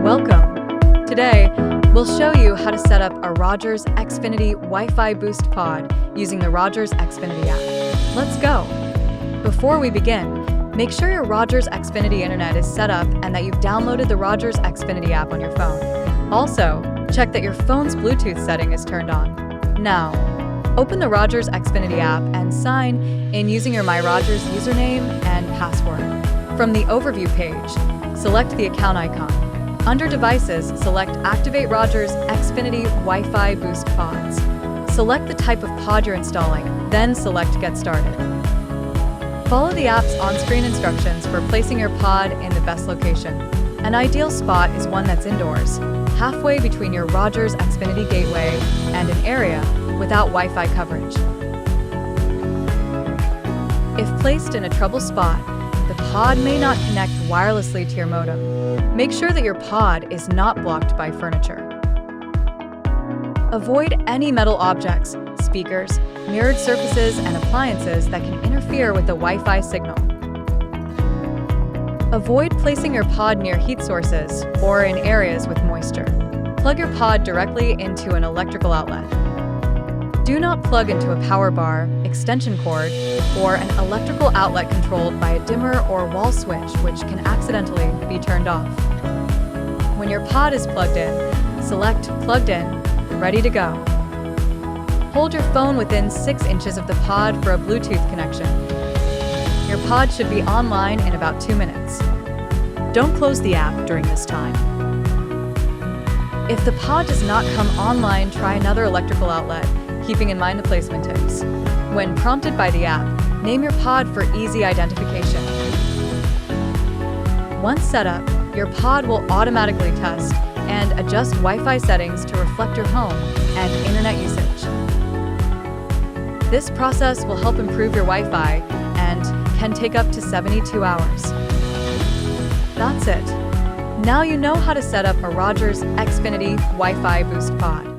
Welcome! Today, we'll show you how to set up a Rogers Xfinity Wi-Fi Boost Pod using the Rogers Xfinity app. Let's go! Before we begin, make sure your Rogers Xfinity Internet is set up and that you've downloaded the Rogers Xfinity app on your phone. Also, check that your phone's Bluetooth setting is turned on. Now, open the Rogers Xfinity app and sign in using your MyRogers username and password. From the Overview page, select the account icon. Under Devices, select Activate Rogers Xfinity Wi-Fi Boost Pods. Select the type of pod you're installing, then select Get Started. Follow the app's on-screen instructions for placing your pod in the best location. An ideal spot is one that's indoors, halfway between your Rogers Xfinity gateway and an area without Wi-Fi coverage. If placed in a trouble spot, the pod may not connect wirelessly to your modem. Make sure that your pod is not blocked by furniture. Avoid any metal objects, speakers, mirrored surfaces, and appliances that can interfere with the Wi-Fi signal. Avoid placing your pod near heat sources or in areas with moisture. Plug your pod directly into an electrical outlet. Do not plug into a power bar, extension cord, or an electrical outlet controlled by a dimmer or wall switch, which can accidentally be turned off. When your pod is plugged in, select Plugged In, Ready to Go. Hold your phone within 6 inches of the pod for a Bluetooth connection. Your pod should be online in about 2 minutes. Don't close the app during this time. If the pod does not come online, try another electrical outlet, keeping in mind the placement tips. When prompted by the app, name your pod for easy identification. Once set up, your pod will automatically test and adjust Wi-Fi settings to reflect your home and internet usage. This process will help improve your Wi-Fi and can take up to 72 hours. That's it. Now you know how to set up a Rogers Xfinity Wi-Fi Boost Pod.